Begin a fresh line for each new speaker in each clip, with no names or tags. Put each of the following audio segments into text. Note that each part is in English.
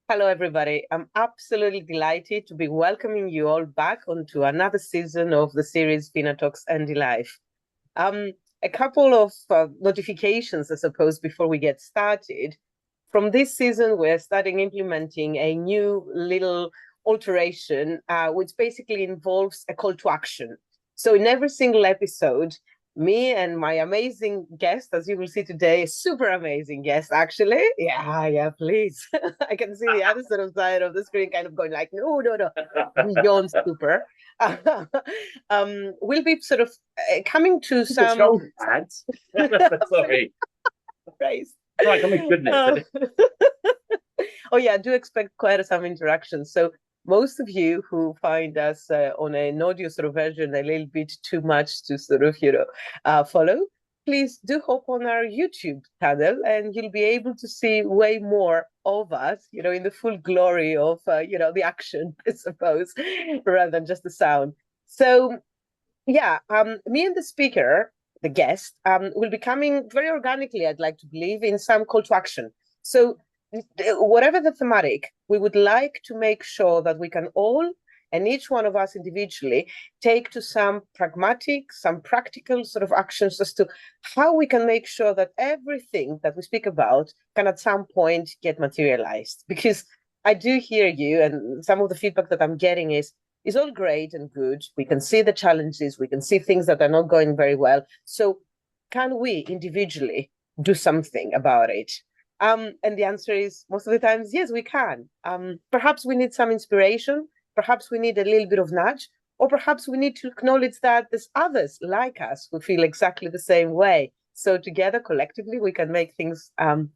Hello, everybody. I'm absolutely delighted to be welcoming you all back onto another season of the series Vina Talks Andy Life. Um, a couple of notifications, I suppose, before we get started. From this season, we're starting implementing a new little alteration, which basically involves a call to action. So in every single episode, me and my amazing guest, as you will see today, a super amazing guest, actually. Yeah, please. I can see the other sort of side of the screen kind of going like, no, no, no, beyond super. We'll be sort of coming to
The
some
shoulder pads. Sorry.
praise.
Right, oh my goodness.
Uh, oh yeah, I do expect quite some interaction. So most of you who find us on an audio sort of version a little bit too much to sort of follow, please do hop on our YouTube channel, and you'll be able to see way more of us, in the full glory of the action, I suppose, rather than just the sound. So yeah, me and the speaker, the guest, will be coming very organically, I'd like to believe, in some call to action. So, whatever the thematic, we would like to make sure that we can all, and each one of us individually, take to some pragmatic, some practical sort of actions as to how we can make sure that everything that we speak about can at some point get materialized. Because I do hear you, and some of the feedback that I'm getting is all great and good. We can see the challenges, we can see things that are not going very well. So, can we individually do something about it? And the answer is most of the times, yes, we can. Perhaps we need some inspiration, perhaps we need a little bit of nudge, or perhaps we need to acknowledge that there's others like us who feel exactly the same way. So, together, collectively, we can make things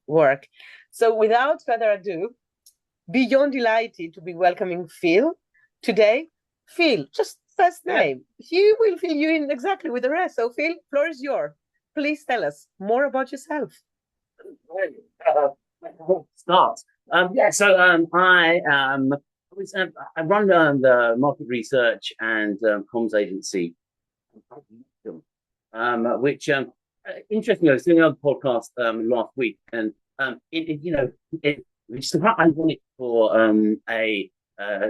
work. So, without further ado, beyond delighted to be welcoming Phil today. Phil, just first
Yeah.
name. He will fill you in exactly with the rest. So, Phil, floor is yours. Please tell us more about yourself.
Uh, Start. I run the market research and comms agency, which interestingly, I was doing another podcast last week, and I wanted for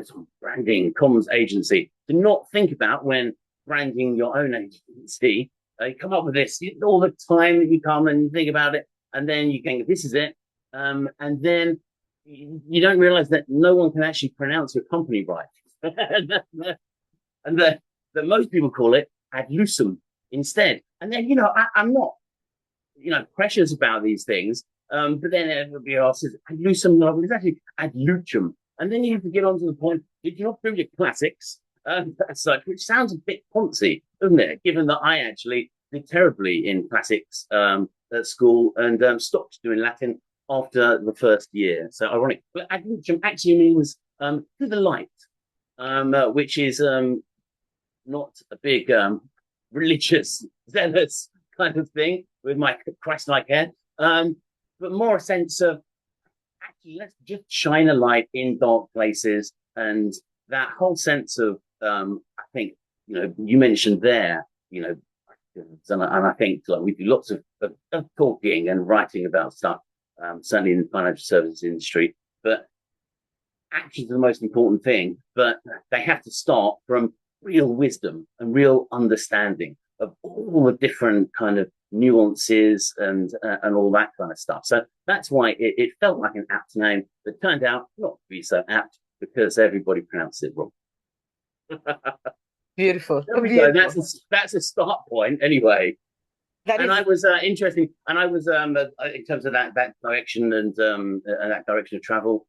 sort of branding comms agency to not think about when branding your own agency. You come up with this all the time that you come and think about it, and then you think this is it, and then you don't realize that no one can actually pronounce your company right, and that most people call it ad lucem instead. And then I'm not precious about these things. But then everybody else says ad lucem novel is actually ad lucem. And then you have to get on to the point, did you not prove your classics? As such, which sounds a bit poncy, doesn't it? Given that I actually did terribly in classics at school and stopped doing Latin after the first year. So ironic. But ad lucem actually means to the light, which is not a big religious, zealous kind of thing with my Christ-like hair, but more a sense of actually let's just shine a light in dark places, and that whole sense of I think you mentioned there, and I think like we do lots of talking and writing about stuff, certainly in the financial services industry, but actions are the most important thing, but they have to start from real wisdom and real understanding of all the different kind of nuances and all that kind of stuff. So that's why it felt like an apt name that turned out not to be so apt because everybody pronounced it wrong.
Beautiful.
There we go.
Beautiful.
That's a start point anyway.
That
And
is
I was interesting, and I was in terms of that direction and that direction of travel.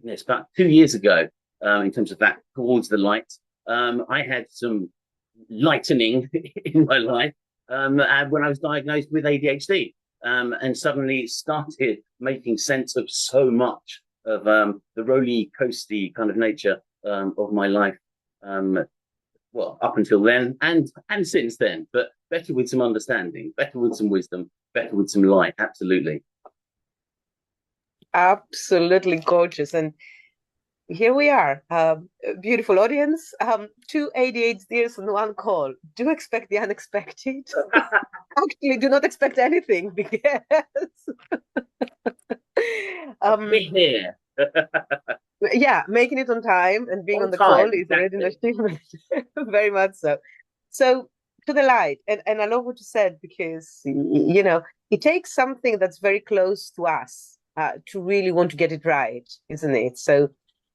It's about 2 years ago, in terms of that towards the light. I had some lightening in my life when I was diagnosed with ADHD, and suddenly started making sense of so much of the roly coasty kind of nature of my life. Well, up until then and since then, but better with some understanding, better with some wisdom, better with some light. Absolutely.
absolutely gorgeous. And here we are, beautiful audience. Two ADHDers on one call. Do expect the unexpected. Actually, do not expect anything because
Bit here.
Yeah, making it on time and being
On
on the call
time,
is already an
exactly.
achievement. Very much so. So to the light, and I love what you said because it takes something that's very close to us to really want to get it right, isn't it? So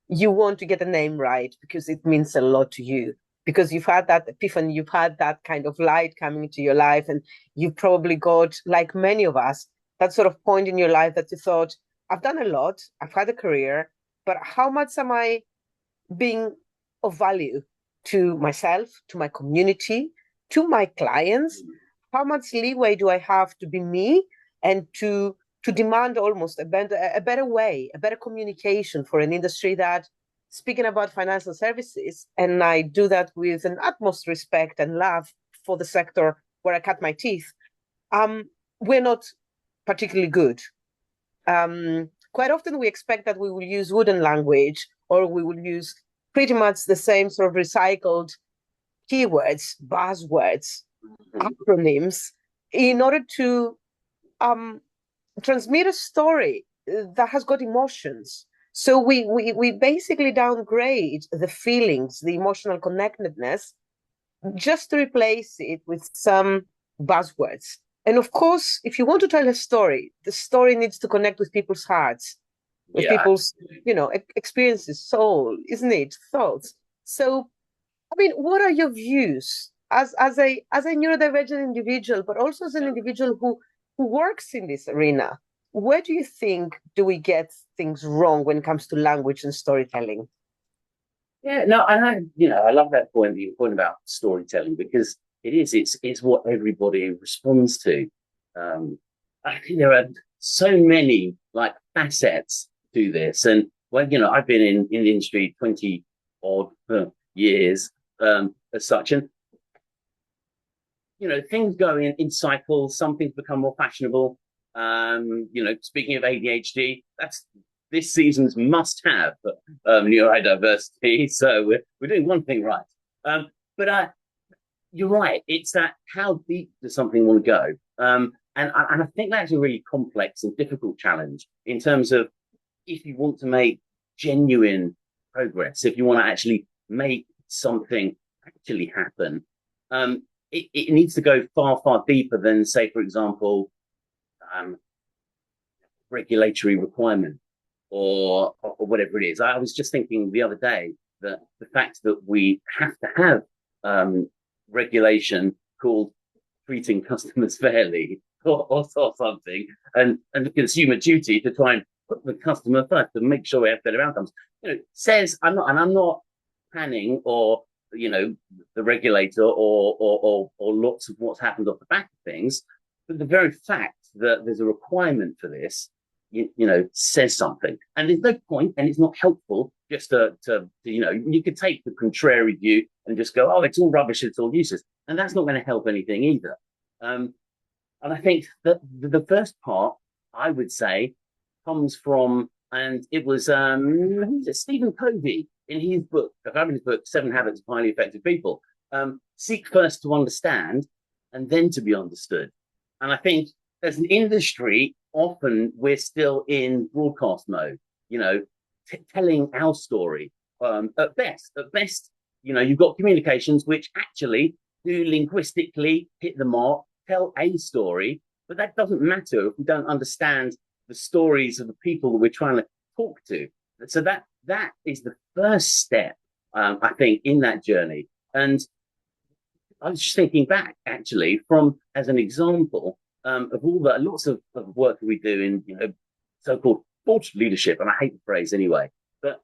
you want to get the name right because it means a lot to you. Because you've had that epiphany, you've had that kind of light coming into your life, and you've probably got, like many of us, that sort of point in your life that you thought, I've done a lot, I've had a career, but how much am I being of value to myself, to my community, to my clients? How much leeway do I have to be me and to demand almost a better way, a better communication for an industry that, speaking about financial services, and I do that with an utmost respect and love for the sector where I cut my teeth, we're not particularly good. Quite often we expect that we will use wooden language or we will use pretty much the same sort of recycled keywords, buzzwords, acronyms in order to transmit a story that has got emotions. So we basically downgrade the feelings, the emotional connectedness, just to replace it with some buzzwords. And of course, if you want to tell a story, the story needs to connect with people's hearts, with
Yeah.
people's, experiences, soul, isn't it? Thoughts. So, I mean, what are your views as a neurodivergent individual, but also as an individual who works in this arena? Where do you think do we get things wrong when it comes to language and storytelling?
Yeah, no, I love that point that you're pointing about storytelling because it's what everybody responds to. I think there are so many like facets to this, and well, I've been in the industry 20 odd years, as such, and things go in cycles. Some things become more fashionable. Speaking of ADHD, that's this season's must-have neurodiversity. So we're doing one thing right. But you're right. It's that how deep does something want to go? And I think that's a really complex and difficult challenge in terms of if you want to make genuine progress, if you want to actually make something actually happen, it needs to go far, far deeper than, say, for example, regulatory requirement or whatever it is. I was just thinking the other day that the fact that we have to have regulation called treating customers fairly or something, and the consumer duty to try and put the customer first to make sure we have better outcomes. Says I'm not panning or the regulator or lots of what's happened off the back of things, but the very fact that there's a requirement for this, says something. And there's no point, and it's not helpful just to you could take the contrary view and just go, oh, it's all rubbish, it's all useless, and that's not going to help anything either. And I think that the first part, I would say, comes from, and it was Stephen Covey in his book, Seven Habits of Highly Effective People. Seek first to understand, and then to be understood. And I think as an industry, often we're still in broadcast mode, telling our story. At best, you've got communications which actually do linguistically hit the mark, tell a story, but that doesn't matter if we don't understand the stories of the people that we're trying to talk to. So that is the first step, I think, in that journey. And I was just thinking back, actually, from as an example of all the lots of work that we do in so-called thought leadership, and I hate the phrase anyway. But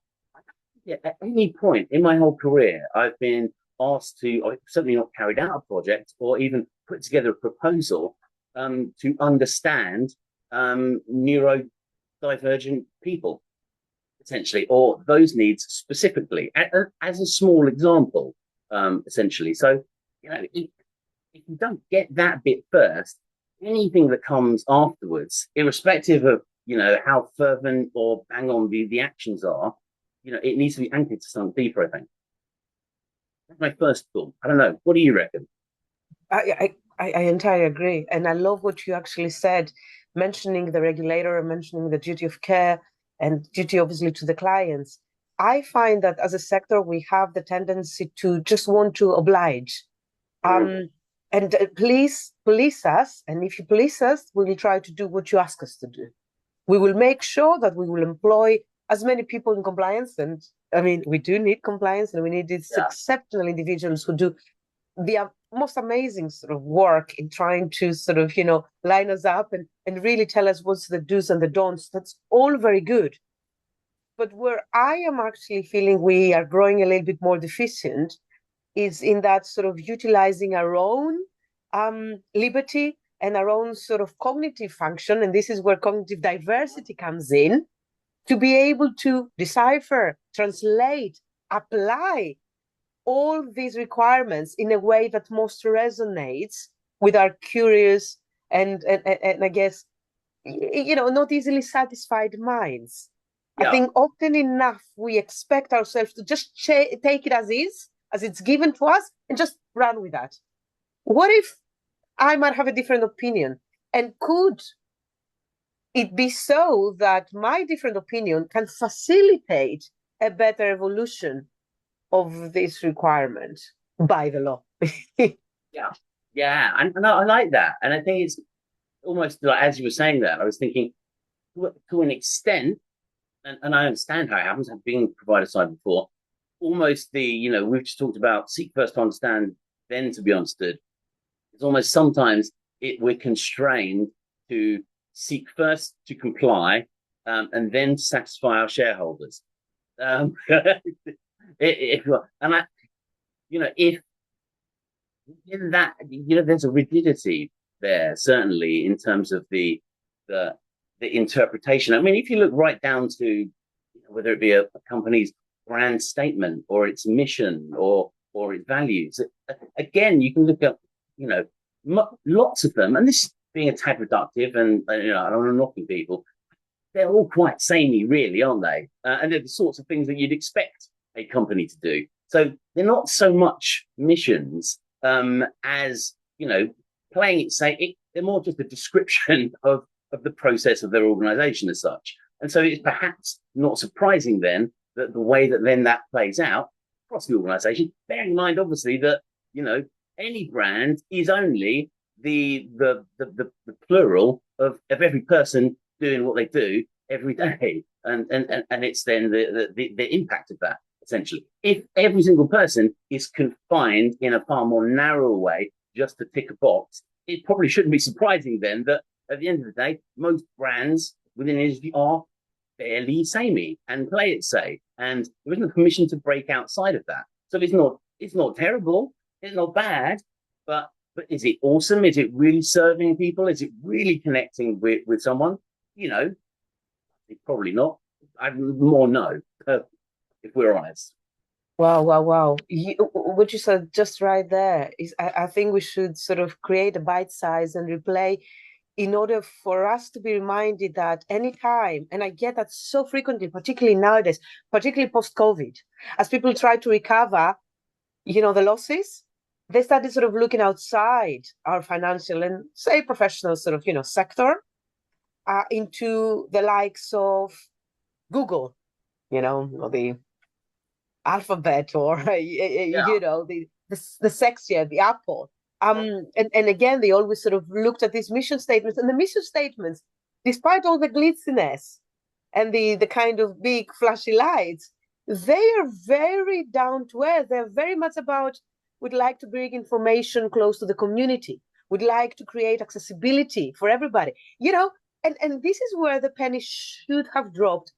at any point in my whole career, I've been asked to, or certainly not carried out a project, or even put together a proposal to understand neurodivergent people, essentially, or those needs specifically, as a small example, essentially. So, if you don't get that bit first, anything that comes afterwards, irrespective of how fervent or bang on the actions are, it needs to be anchored to something deeper, I think. That's my first thought. I don't know. What do you reckon?
I entirely agree. And I love what you actually said, mentioning the regulator and mentioning the duty of care. and duty obviously to the clients. I find that as a sector, we have the tendency to just want to oblige. And police us, and if you police us, we will try to do what you ask us to do. We will make sure that we will employ as many people in compliance, and I mean, we do need compliance, and we need these exceptional individuals who do the most amazing sort of work in trying to sort of, line us up and really tell us what's the do's and the don'ts. That's all very good. But where I am actually feeling we are growing a little bit more deficient is in that sort of utilizing our own liberty and our own sort of cognitive function. And this is where cognitive diversity comes in, to be able to decipher, translate, apply all these requirements in a way that most resonates with our curious and I guess, not easily satisfied minds. I think often enough we expect ourselves to just take it as is, as it's given to us, and just run with that. What if I might have a different opinion? And could it be so that my different opinion can facilitate a better evolution of this requirement by the law?
Yeah, and I like that. And I think it's almost like, as you were saying that, I was thinking, to an extent, and I understand how it happens, I've been provider side before, almost we've just talked about seek first to understand, then to be understood. It's almost sometimes we're constrained to seek first to comply, and then to satisfy our shareholders. If in that, there's a rigidity there, certainly, in terms of the interpretation. I mean, if you look right down to whether it be a company's brand statement or its mission or its values, again, you can look at, lots of them, and this being a tad reductive, and I don't know, knocking people, they're all quite samey, really, aren't they? And they're the sorts of things that you'd expect a company to do. So they're not so much missions as, playing it safe. They're more just a description of the process of their organization as such. And so it's perhaps not surprising then that the way that then that plays out across the organization, bearing in mind, obviously, that, any brand is only the plural of every person doing what they do every day. And it's then the impact of that, essentially. If every single person is confined in a far more narrow way just to tick a box, it probably shouldn't be surprising then that at the end of the day, most brands within the industry are fairly samey and play it safe. And there isn't a permission to break outside of that. So it's not terrible, it's not bad, but is it awesome? Is it really serving people? Is it really connecting with someone? It's probably not. I'd more no, if we're honest.
Wow. What you said just right there is, I think we should sort of create a bite size and replay in order for us to be reminded that anytime, and I get that so frequently, particularly nowadays, particularly post-COVID, as people try to recover, the losses, they started sort of looking outside our financial and, say, professional sort of, sector, into the likes of Google, or the Alphabet, or, the sexier, the Apple. And again, they always sort of looked at these mission statements, and the mission statements, despite all the glitziness and the kind of big flashy lights, they are very down to earth. They're very much about, we'd like to bring information close to the community. We'd like to create accessibility for everybody, and this is where the penny should have dropped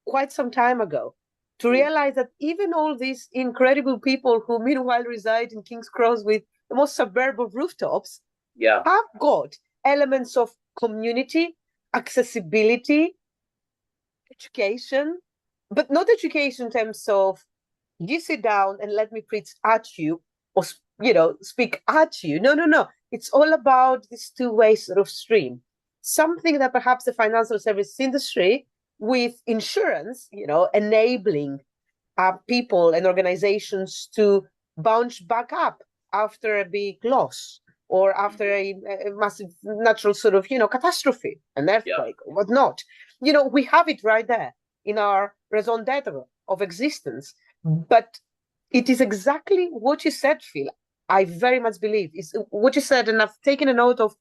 quite some time ago, to realize that even all these incredible people who meanwhile reside in King's Cross with the most suburb of rooftops, have got elements of community, accessibility, education, but not education in terms of you sit down and let me preach at you or, speak at you. No. It's all about this two-way sort of stream. Something that perhaps the financial services industry with insurance, enabling people and organizations to bounce back up after a big loss or after a massive natural sort of, catastrophe, an earthquake or whatnot. We have it right there in our raison d'etre of existence. But it is exactly what you said, Phil. I very much believe is what you said, and I've taken a note of.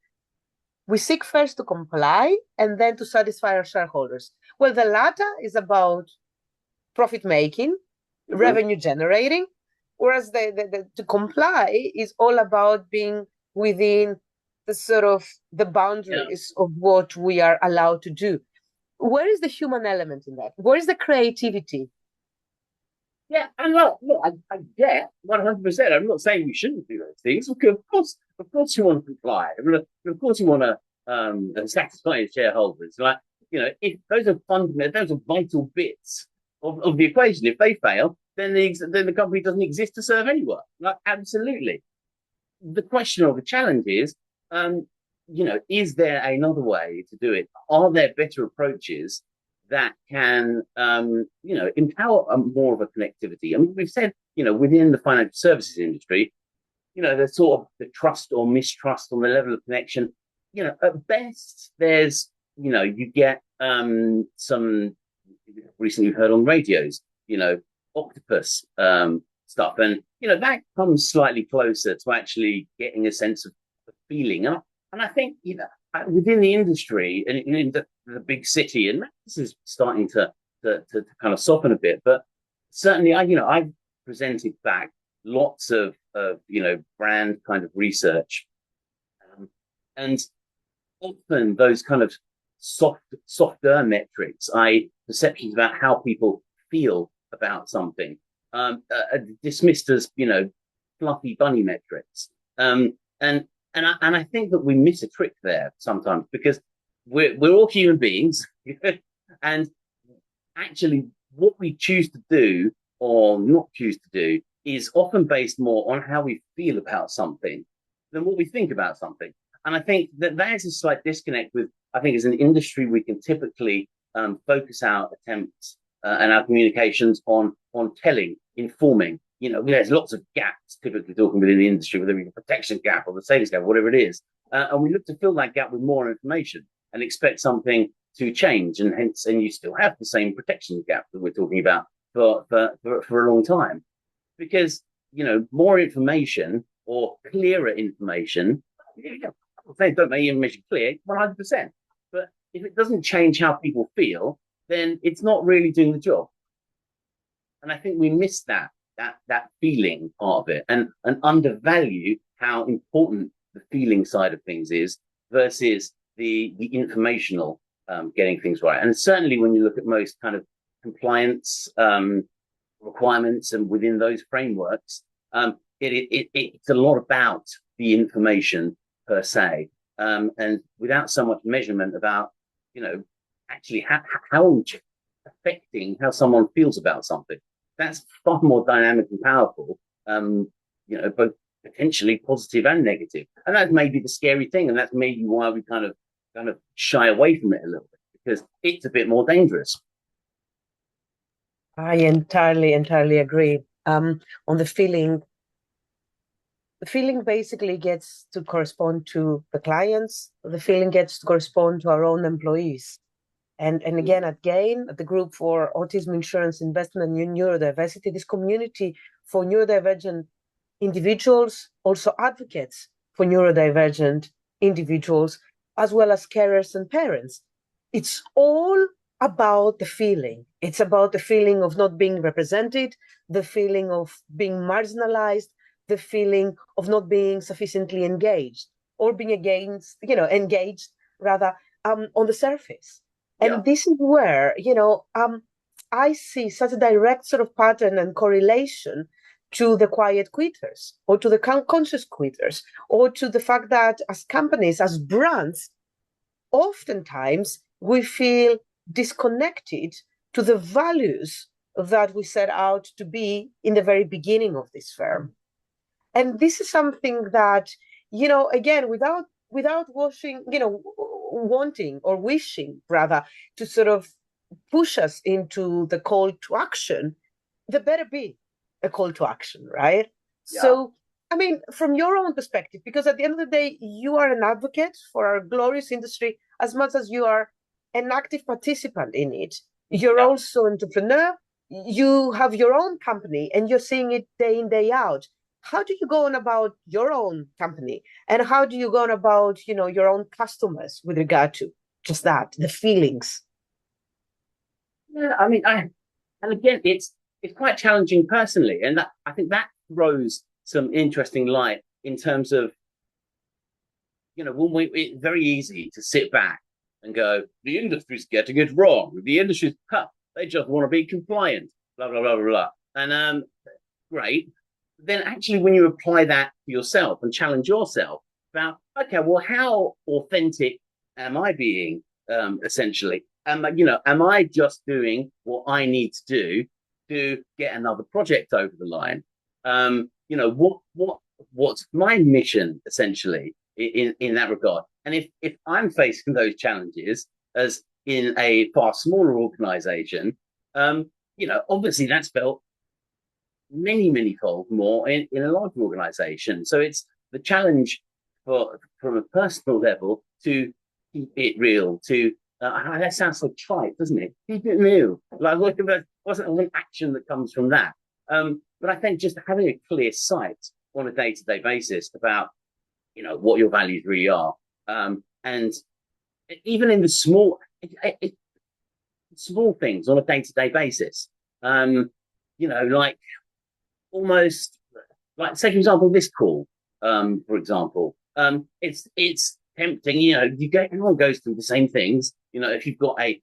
We seek first to comply and then to satisfy our shareholders. Well, the latter is about profit making, revenue generating, whereas the to comply is all about being within the sort of the boundaries of what we are allowed to do. Where is the human element in that? Where is the creativity?
Yeah, and look, I get 100%. I'm not saying we shouldn't do those things. Of course, you want to comply. I mean, of course, you want to satisfy your shareholders. Like, if those are fundamental, those are vital bits of the equation. If they fail, then the company doesn't exist to serve anyone. Like, absolutely. The question or the challenge is, is there another way to do it? Are there better approaches that can, empower more of a connectivity? I mean, we've said, within the financial services industry, there's sort of the trust or mistrust on the level of connection. At best, there's, you get some recently you've heard on radios, octopus stuff. And, that comes slightly closer to actually getting a sense of the feeling. And I think, within the industry and in the big city, and this is starting to kind of soften a bit, but certainly I've presented back lots of brand kind of research, and often those kind of softer metrics, perceptions about how people feel about something, are dismissed as fluffy bunny metrics, and I think that we miss a trick there sometimes, because we're all human beings, and actually what we choose to do or not choose to do is often based more on how we feel about something than what we think about something. And I think that is a slight disconnect with, I think as an industry, we can typically focus our attempts and our communications on telling, informing. There's lots of gaps typically talking within the industry, whether it's a protection gap or the savings gap, whatever it is. And we look to fill that gap with more information and expect something to change. And you still have the same protection gap that we're talking about for a long time. Because, more information or clearer information, don't make information clear, 100%. But if it doesn't change how people feel, then it's not really doing the job. And I think we miss that feeling part of it, and undervalue how important the feeling side of things is versus the informational getting things right. And certainly when you look at most kind of compliance requirements and within those frameworks, it's a lot about the information per se, and without so much measurement about actually how affecting how someone feels about something. That's far more dynamic and powerful, both potentially positive and negative. And that's maybe the scary thing, and that's maybe why we kind of shy away from it a little bit, because it's a bit more dangerous.
I entirely agree. On the feeling basically gets to correspond to the clients. The feeling gets to correspond to our own employees. And again, at GAIN, the Group for Autism Insurance Investment and Neurodiversity, this community for neurodivergent individuals also advocates for neurodivergent individuals, as well as carers and parents. It's all about the feeling. It's about the feeling of not being represented, the feeling of being marginalized, the feeling of not being sufficiently engaged, or being engaged rather on the surface. And this is where, I see such a direct sort of pattern and correlation to the quiet quitters, or to the conscious quitters, or to the fact that as companies, as brands, oftentimes we feel disconnected to the values that we set out to be in the very beginning of this firm. And this is something that, again, without wanting or wishing rather to sort of push us into the call to action, there better be a call to action, right? Yeah. So I mean, from your own perspective, because at the end of the day, you are an advocate for our glorious industry as much as you are an active participant in it. You're
Yeah.
also an entrepreneur. You have your own company and you're seeing it day in, day out. How do you go on about your own company? And how do you go on about, your own customers with regard to just that, the feelings?
Yeah, I mean, and again, it's quite challenging personally, and that I think that throws some interesting light in terms of when it's very easy to sit back and go, the industry's getting it wrong. The industry's they just want to be compliant, blah blah blah blah blah. And great. Then actually, when you apply that to yourself and challenge yourself about, okay, well, how authentic am I being? Essentially, am I just doing what I need to do to get another project over the line? What's my mission essentially in that regard? And if I'm facing those challenges as in a far smaller organization, obviously that's felt many fold more in a larger organization. So it's the challenge from a personal level to keep it real, to that sounds so trite, doesn't it? Keep it real. Like wasn't an action that comes from that. But I think just having a clear sight on a day-to-day basis about what your values really are, and even in the small things on a day-to-day basis, like almost like say for example this call, for example, it's tempting. Everyone goes through the same things. If you've got a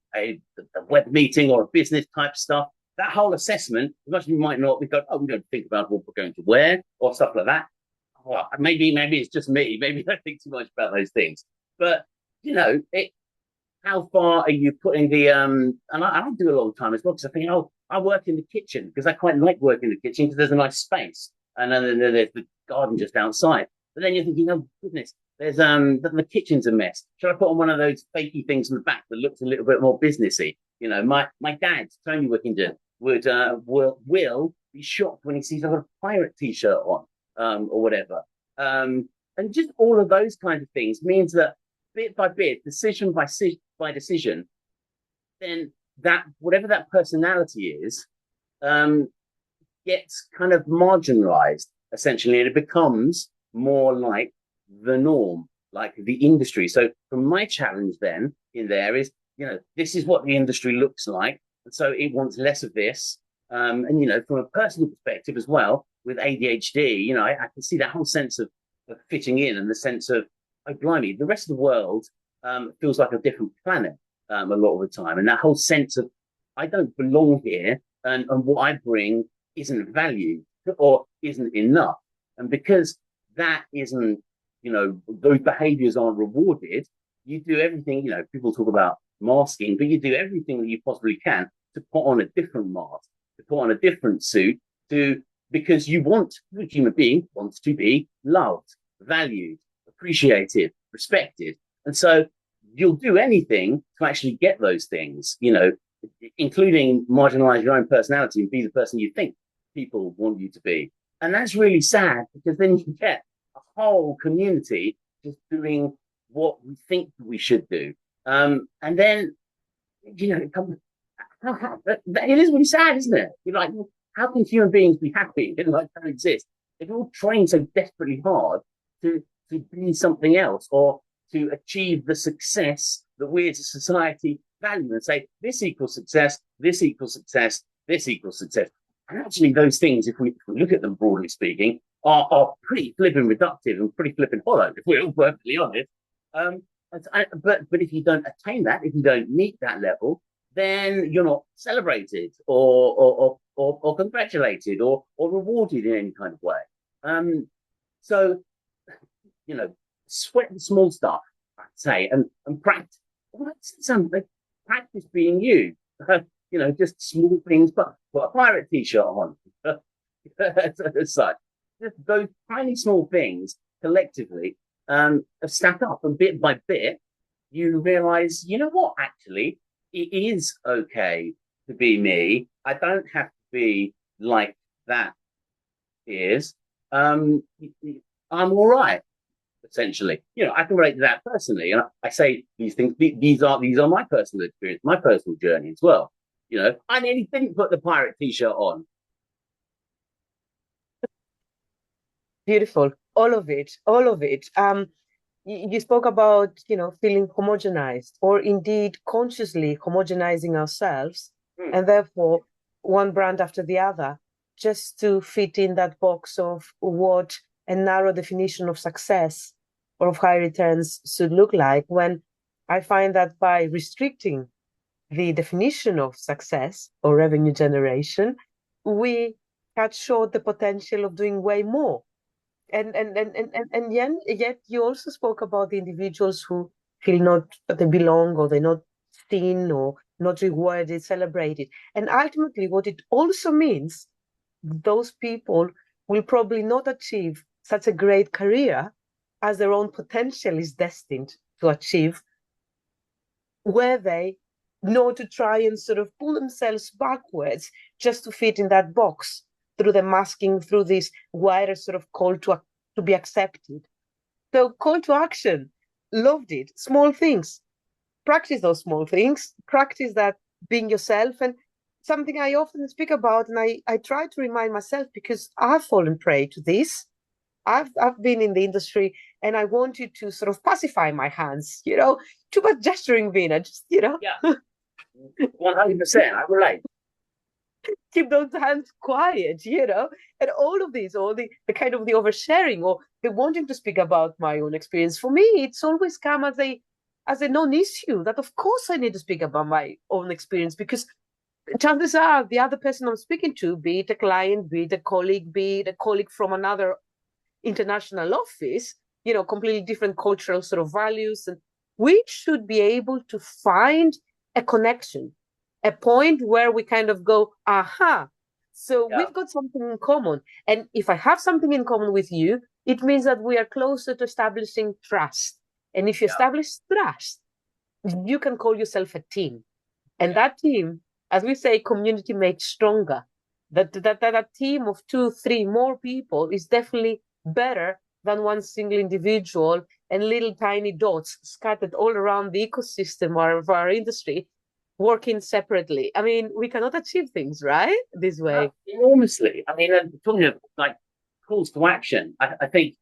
web meeting or a business type stuff, that whole assessment, as much as you might not, we go, oh, we don't think about what we're going to wear or stuff like that. Well, maybe it's just me. Maybe I think too much about those things. But how far are you putting the and I do a lot of time as well because I think, oh, I work in the kitchen because I quite like working in the kitchen because there's a nice space, and then there's the garden just outside. But then you're thinking, oh goodness, there's the kitchen's a mess. Should I put on one of those fakey things in the back that looks a little bit more businessy? My dad, Tony Wickenden, will be shocked when he sees I've got a pirate t-shirt on, or whatever. And just all of those kind of things means that bit by bit, decision by decision, then that whatever that personality is, gets kind of marginalized essentially, and it becomes more like the norm, like the industry. So from my challenge then in there is, this is what the industry looks like, and so it wants less of this. And from a personal perspective as well, with ADHD, I can see that whole sense of fitting in and the sense of, oh blimey, the rest of the world feels like a different planet a lot of the time, and that whole sense of I don't belong here, and what I bring isn't valued or isn't enough, and because that isn't, those behaviors aren't rewarded, you do everything. People talk about masking, but you do everything that you possibly can to put on a different mask, to put on a different suit, because you want, the human being wants to be loved, valued, appreciated, respected. And so you'll do anything to actually get those things, including marginalize your own personality and be the person you think people want you to be. And that's really sad because then you get a whole community just doing what we think we should do. And then, it is really sad, isn't it? You're like, well, how can human beings be happy and like don't exist? If we're all trained so desperately hard to be something else or to achieve the success that we as a society value and say, this equals success, this equals success, this equals success. And actually those things, if we look at them broadly speaking, are pretty flipping reductive and pretty flipping hollow, if we're all perfectly honest. But if you don't attain that, if you don't meet that level, then you're not celebrated or congratulated or rewarded in any kind of way. So, sweat the small stuff, I'd say, and practice. Well, something practice being you. Just small things, but put a pirate t-shirt on. As such, just those tiny small things collectively stack up, and bit by bit, you realize, what? Actually, it is okay to be me. I don't have to be like that is. um, I'm all right. Essentially, I can relate to that personally, and I say these things. These are my personal experience, my personal journey as well. I nearly didn't put the pirate T-shirt on.
Beautiful. All of it. All of it. You spoke about, feeling homogenized or indeed consciously homogenizing ourselves
Hmm.
and therefore one brand after the other just to fit in that box of what a narrow definition of success or of high returns should look like, when I find that by restricting the definition of success or revenue generation, we cut short the potential of doing way more. And yet you also spoke about the individuals who feel not that they belong, or they're not seen, or not rewarded, celebrated. And ultimately, what it also means, those people will probably not achieve such a great career as their own potential is destined to achieve, where they know to try and sort of pull themselves backwards just to fit in that box, through the masking, through this wider sort of call to be accepted. So, call to action, loved it. Small things, practice those small things, practice that being yourself. And something I often speak about, and I try to remind myself, because I've fallen prey to this. I've been in the industry, and I wanted to sort of pacify my hands, too much gesturing, Vina, just,
Yeah, 100%. I relate.
keep those hands quiet, and all of these, all the kind of the oversharing, or the wanting to speak about my own experience. For me, it's always come as a non-issue, that of course I need to speak about my own experience, because chances are the other person I'm speaking to, be it a client, be it a colleague from another international office, completely different cultural sort of values. And we should be able to find a connection, a point where we kind of go, aha. So
Yeah,
we've got something in common. And if I have something in common with you, it means that we are closer to establishing trust. And if you
yeah,
establish trust, you can call yourself a team. And
yeah.
that team, as we say, community makes stronger. That team of two, three more people is definitely better than one single individual and little tiny dots scattered all around the ecosystem of our industry, working separately. I mean, we cannot achieve things, right? This way.
Enormously. I mean, talking of like calls to action, I think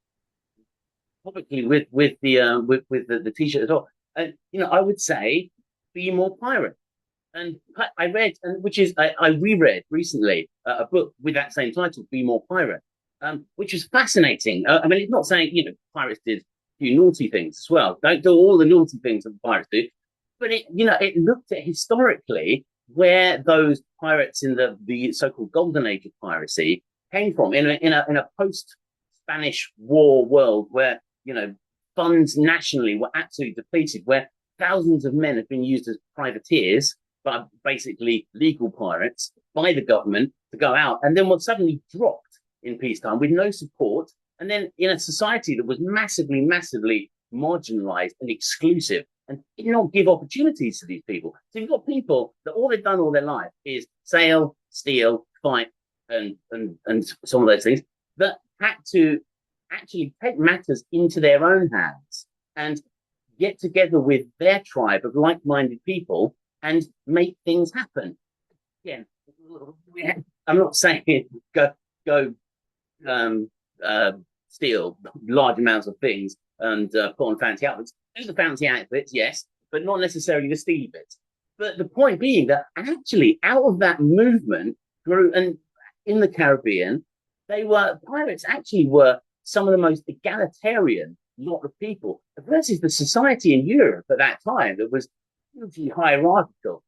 publicly with the T-shirt as well. And I would say be more pirate. And I read, and which is I reread recently a book with that same title, Be More Pirate, which was fascinating. I mean, it's not saying pirates did do naughty things as well. Don't do all the naughty things that the pirates do, but it looked at historically where those pirates in the so-called golden age of piracy came from in a post Spanish War world where funds nationally were absolutely depleted, where thousands of men have been used as privateers, but basically legal pirates, by the government to go out, and then were suddenly dropped in peacetime with no support, and then in a society that was massively, massively marginalized and exclusive, and did not give opportunities to these people. So you've got people that all they've done all their life is sail, steal, fight, and some of those things, that had to actually take matters into their own hands and get together with their tribe of like-minded people and make things happen. Again, I'm not saying go steal large amounts of things and put on fancy outfits. Do the fancy outfits, yes, but not necessarily the steely bits. But the point being that actually out of that movement grew, and in the Caribbean, pirates actually were some of the most egalitarian lot of people versus the society in Europe at that time that was hugely hierarchical.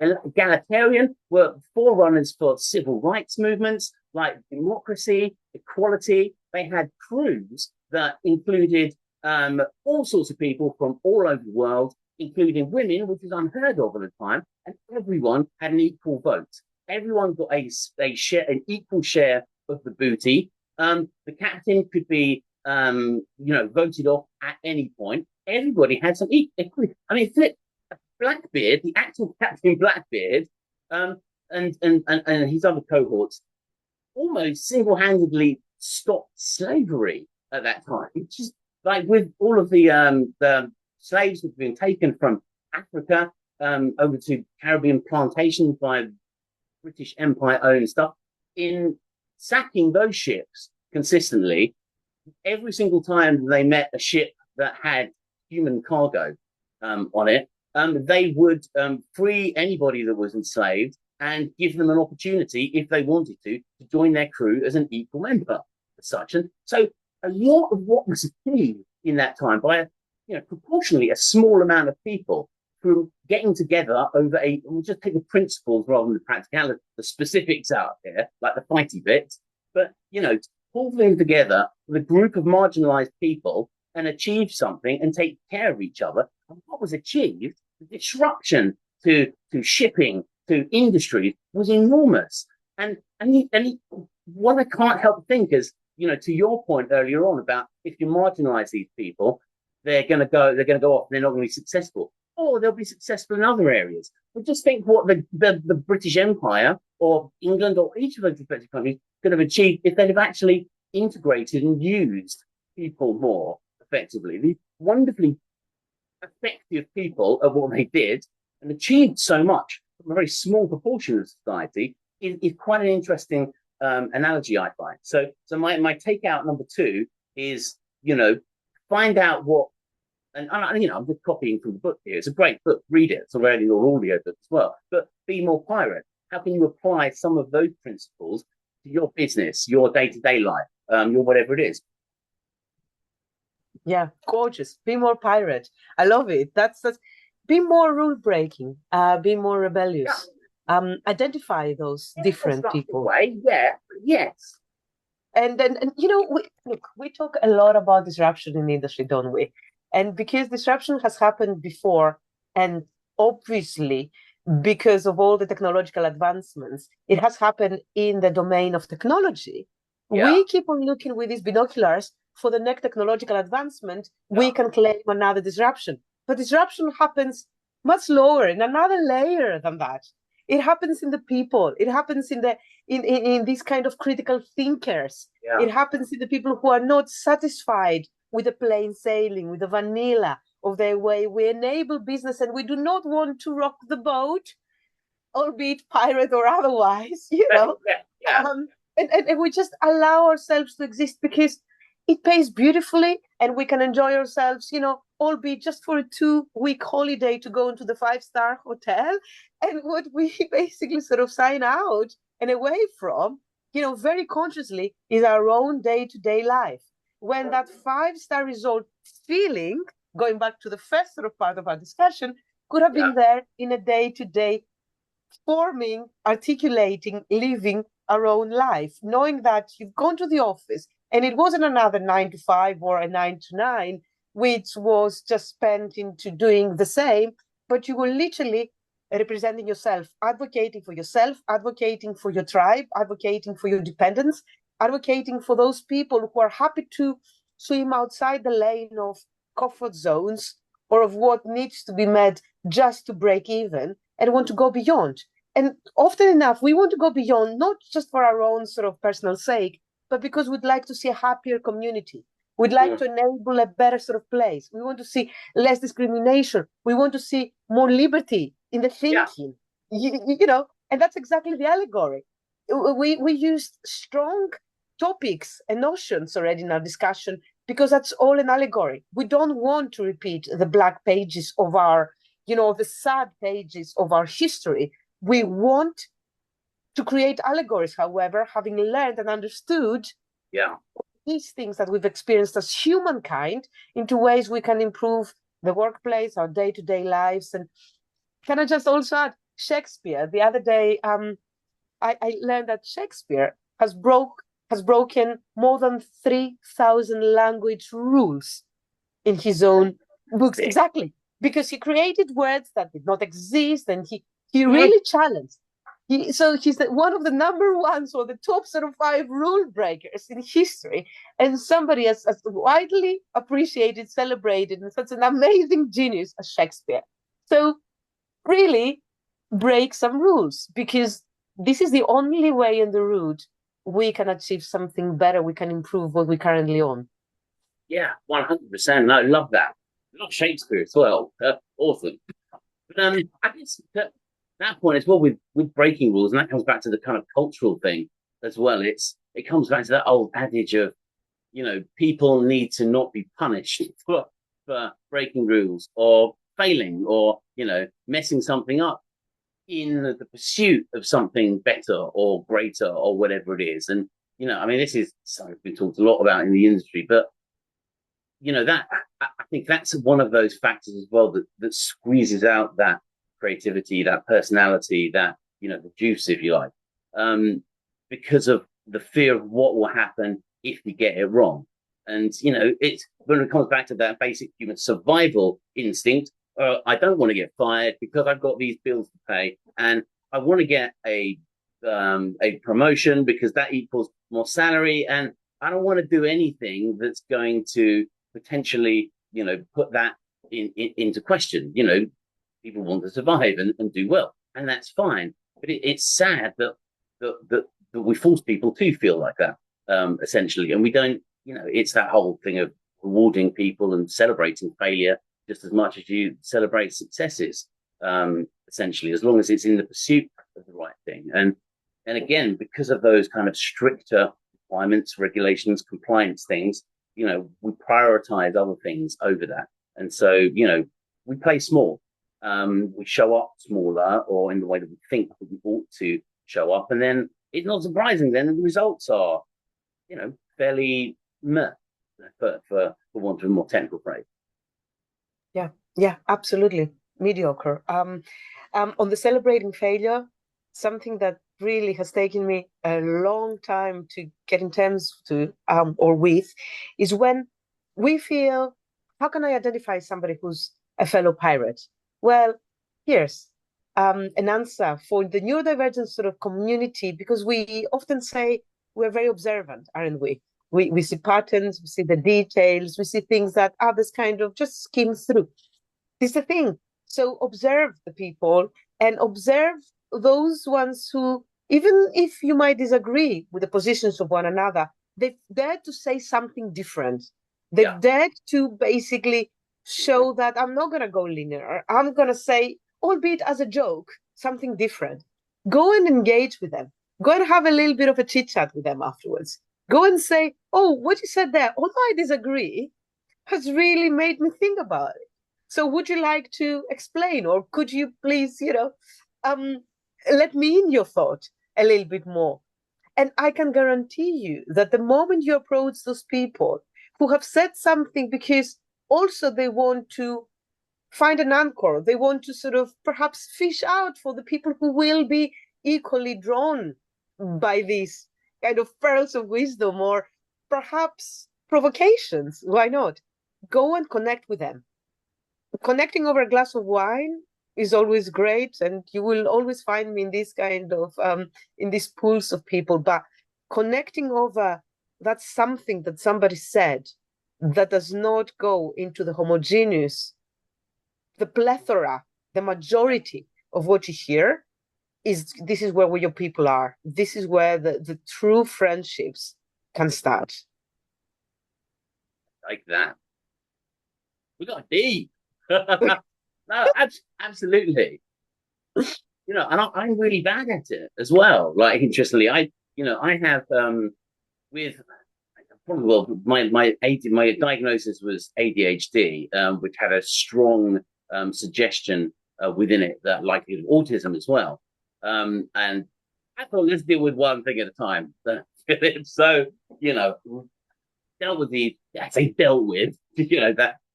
Egalitarian were forerunners for civil rights movements like democracy, equality. They had crews that included all sorts of people from all over the world, including women, which was unheard of at the time, and everyone had an equal vote. Everyone got an equal share of the booty. The captain could be voted off at any point. Everybody had some equality. I mean, Blackbeard, the actual Captain Blackbeard, and his other cohorts, almost single-handedly stop slavery at that time. It's just like with all of the slaves that have been taken from Africa over to Caribbean plantations by British Empire owned stuff, in sacking those ships consistently, every single time they met a ship that had human cargo on it, they would free anybody that was enslaved and give them an opportunity, if they wanted to join their crew as an equal member as such. And so a lot of what was achieved in that time by proportionally a small amount of people through getting together over we'll just take the principles rather than the practicality, the specifics out there, like the fighty bits, but, pull them together with a group of marginalized people and achieve something and take care of each other. And what was achieved, the disruption to shipping, to industry was enormous. And what I can't help think is, to your point earlier on about if you marginalize these people, they're going to go off, and they're not going to be successful, or they'll be successful in other areas. But just think what the British Empire or England or each of those respective countries could have achieved if they'd have actually integrated and used people more effectively. These wonderfully effective people at what they did and achieved so much from a very small proportion of society is quite an interesting analogy, I find. So my takeout number 2 is, find out what, and I'm just copying from the book here. It's a great book. Read it. It's already your audio book as well. But be more pirate. How can you apply some of those principles to your business, your day-to-day life, your whatever it is?
Yeah, gorgeous. Be more pirate. I love it. That's be more rule breaking. Be more rebellious. Yeah. Identify those different people.
Way. Yeah. Yes.
And we talk a lot about disruption in the industry, don't we? And because disruption has happened before, and obviously because of all the technological advancements, it has happened in the domain of technology. Yeah. We keep on looking with these binoculars for the next technological advancement. Yeah. We can claim another disruption. But disruption happens much lower, in another layer than that. It happens in the people. It happens in these kind of critical thinkers. Yeah. It happens in the people who are not satisfied with the plain sailing, with the vanilla of their way. We enable business, and we do not want to rock the boat, albeit pirate or otherwise, Yeah. And we just allow ourselves to exist because it pays beautifully, and we can enjoy ourselves, albeit just for a 2-week holiday to go into the 5-star hotel. And what we basically sort of sign out and away from, very consciously, is our own day-to-day life. When that 5-star result feeling, going back to the first sort of part of our discussion, could have been there in a day-to-day forming, articulating, living our own life, knowing that you've gone to the office and it wasn't another 9 to 5 or a 9 to 9, which was just spent into doing the same, but you were literally representing yourself, advocating for yourself, advocating for your tribe, advocating for your dependents, advocating for those people who are happy to swim outside the lane of comfort zones or of what needs to be met just to break even, and want to go beyond. And often enough, we want to go beyond, not just for our own sort of personal sake, but because we'd like to see a happier community. We'd like to enable a better sort of place. We want to see less discrimination. We want to see more liberty in the thinking, and that's exactly the allegory. We used strong topics and notions already in our discussion because that's all an allegory. We don't want to repeat the black pages of our, the sad pages of our history. We want to create allegories, however, having learned and understood these things that we've experienced as humankind into ways we can improve the workplace, our day-to-day lives. And can I just also add Shakespeare? The other day, I learned that Shakespeare has broken more than 3,000 language rules in his own books. Exactly. Because he created words that did not exist, and he really challenged. So he's one of the number ones or the top sort of 5 rule breakers in history, and somebody as widely appreciated, celebrated, and such an amazing genius as Shakespeare. So really break some rules, because this is the only way in the route we can achieve something better. We can improve what we currently own.
Yeah, 100%. I love that. I love Shakespeare as well. Awesome. But I guess that point as well with breaking rules, and that comes back to the kind of cultural thing as well. It comes back to that old adage of, people need to not be punished for breaking rules or failing or, messing something up in the pursuit of something better or greater or whatever it is. And, I mean, this is something we've talked a lot about in the industry, but that I think that's one of those factors as well that squeezes out that creativity, that personality, that the juice, if you like, because of the fear of what will happen if you get it wrong. And it's when it comes back to that basic human survival instinct. I don't want to get fired because I've got these bills to pay, and I want to get a promotion because that equals more salary, and I don't want to do anything that's going to potentially, put that into question. People want to survive and do well, and that's fine. But it's sad that we force people to feel like that, essentially, and we don't. It's that whole thing of rewarding people and celebrating failure just as much as you celebrate successes, essentially, as long as it's in the pursuit of the right thing. And again, because of those kind of stricter requirements, regulations, compliance things, we prioritize other things over that. And so, we play small. We show up smaller or in the way that we think that we ought to show up. And then it's not surprising then the results are, fairly meh, for want of a more technical phrase.
Yeah, absolutely. Mediocre. On the celebrating failure, something that really has taken me a long time to get in terms to or with is when we feel, how can I identify somebody who's a fellow pirate? Well, here's an answer for the neurodivergent sort of community, because we often say we're very observant, aren't we? We see patterns, we see the details, we see things that others kind of just skim through. This is the thing. So observe the people and observe those ones who, even if you might disagree with the positions of one another, they've dared to say something different. They've dared to basically show that I'm not going to go linear. I'm going to say, albeit as a joke, something different. Go and engage with them. Go and have a little bit of a chit chat with them afterwards. Go and say, oh, what you said there, although I disagree, has really made me think about it. So would you like to explain, or could you please, let me in your thought a little bit more? And I can guarantee you that the moment you approach those people who have said something because also they want to find an anchor, they want to sort of perhaps fish out for the people who will be equally drawn by these kind of pearls of wisdom or perhaps provocations, why not? Go and connect with them. Connecting over a glass of wine is always great, and you will always find me in this kind of in these pools of people. But connecting over, that's something that somebody said that does not go into the homogeneous, the plethora, the majority of what you hear. This is where your people are. This is where the true friendships can start.
Like that. We got deep. No, absolutely. And I'm really bad at it as well. Like, interestingly, I have with probably my diagnosis was ADHD, which had a strong suggestion within it that likely autism as well. And I thought, let's deal with one thing at a time. So dealt with that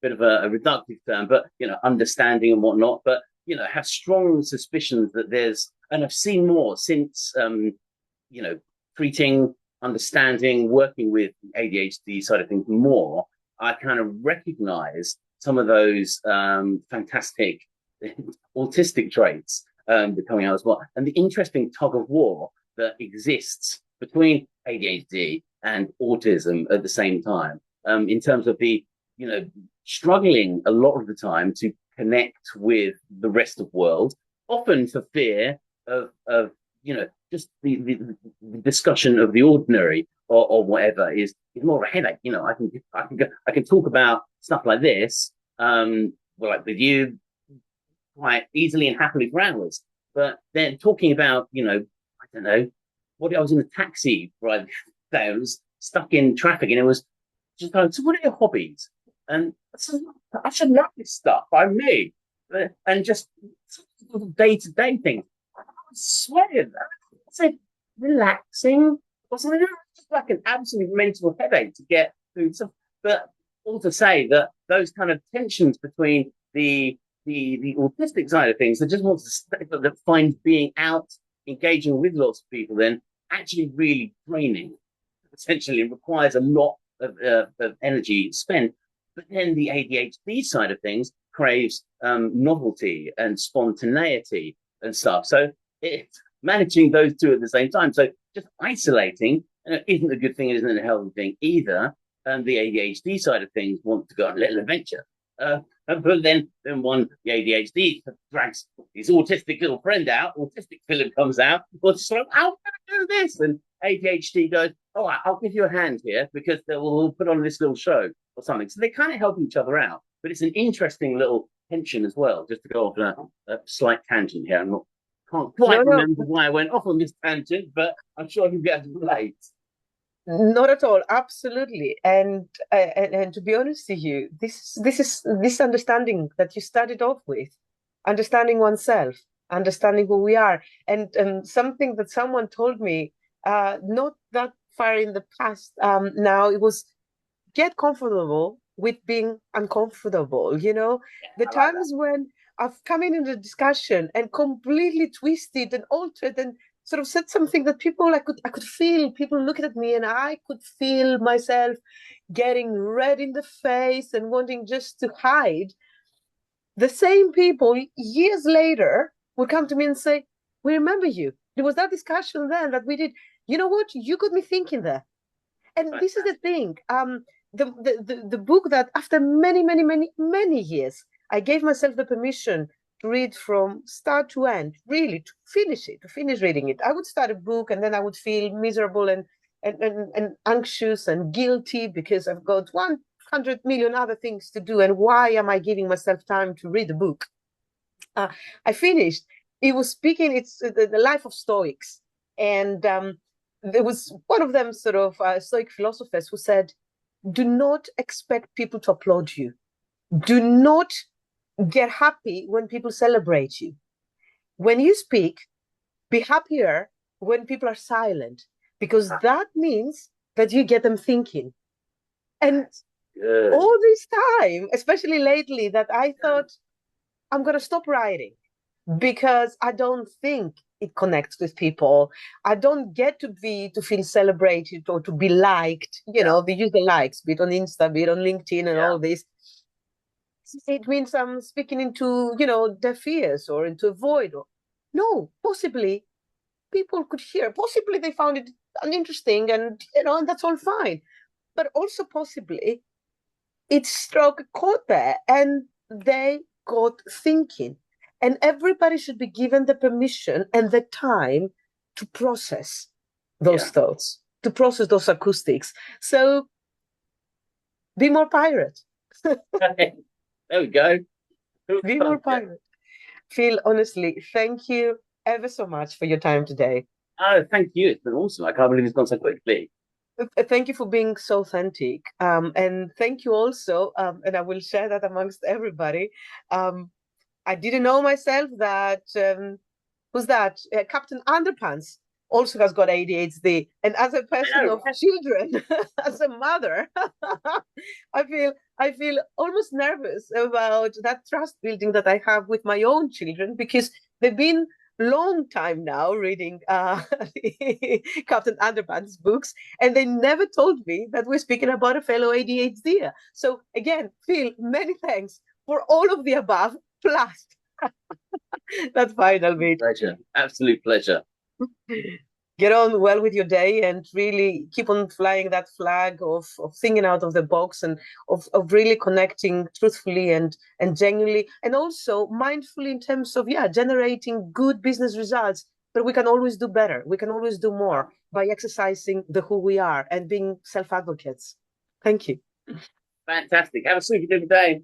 bit of a reductive term, but understanding and whatnot, but have strong suspicions that there's, and I've seen more since treating, understanding, working with the ADHD side of things more. I kind of recognize some of those fantastic autistic traits coming out as well, and the interesting tug of war that exists between ADHD and autism at the same time, in terms of the struggling a lot of the time to connect with the rest of the world, often for fear of just the discussion of the ordinary or whatever is more of a headache. I can talk about stuff like this, well, like with you, quite easily and happily for hours. But then talking about, I don't know, what I was in a taxi right there, I was stuck in traffic, and it was just going, so what are your hobbies? And I should love this stuff. I'm me. And just day to day things. I was sweating. I said, relaxing or something. Just like an absolute mental headache to get through stuff. But all to say that those kind of tensions between the autistic side of things that just wants that finds being out engaging with lots of people then actually really draining. Essentially, it requires a lot of energy spent. But then the ADHD side of things craves novelty and spontaneity and stuff. So it's managing those two at the same time. So just isolating isn't a good thing, isn't a healthy thing either. And the ADHD side of things want to go on a little adventure. But then the ADHD drags his autistic little friend out, autistic Philip comes out, well, just like, I'm going to do this. And ADHD goes, all right, I'll give you a hand here because we'll put on this little show or something. So they kind of help each other out. But it's an interesting little tension as well, just to go off a slight tangent here. Can't quite remember why I went off on this tangent, but I'm sure you'll get to relate.
Not at all, absolutely. And to be honest with you, this understanding that you started off with, understanding oneself, understanding who we are, and something that someone told me not that far in the past. Now it was get comfortable with being uncomfortable. The times when I've come in the discussion and completely twisted and altered and sort of said something that I could feel people looking at me, and I could feel myself getting red in the face and wanting just to hide. The same people years later would come to me and say, we remember you. There was that discussion then that we did. You know what? You got me thinking there. And this is the thing. The book that after many, many, many, many years, I gave myself the permission to read from start to end, really to finish reading it. I would start a book and then I would feel miserable and anxious and guilty because I've got 100 million other things to do. And why am I giving myself time to read the book? I finished. It was speaking, it's the life of Stoics. And there was one of them sort of Stoic philosophers who said, do not expect people to applaud you. Do not get happy when people celebrate you. When you speak, be happier when people are silent, because that means that you get them thinking. And all this time, especially lately, that I thought, I'm going to stop writing because I don't think it connects with people. I don't get to feel celebrated or to be liked. They use the likes, be it on Insta, be it on LinkedIn and all this. It means I'm speaking into, deaf ears or into a void. No, possibly people could hear. Possibly they found it uninteresting and that's all fine. But also possibly it struck a chord there and they got thinking. And everybody should be given the permission and the time to process those thoughts, to process those acoustics. So be more pirate.
There we go.
Be more pirate. Phil, honestly, thank you ever so much for your time today.
Oh, thank you. It's been awesome. I can't believe it's gone so quickly.
Thank you for being so authentic. And thank you also, and I will share that amongst everybody. I didn't know myself that, who's that? Captain Underpants also has got ADHD. And as a person of children, as a mother, I feel almost nervous about that trust building that I have with my own children, because they've been long time now reading Captain Underpants books, and they never told me that we're speaking about a fellow ADHD. So again, Phil, many thanks for all of the above, plus that final bit.
Pleasure. Absolute pleasure.
Get on well with your day and really keep on flying that flag of thinking out of the box and of really connecting truthfully and genuinely, and also mindfully in terms of generating good business results but we can always do better. We can always do more by exercising the who we are and being self-advocates. Thank you.
Fantastic. Have a super good day.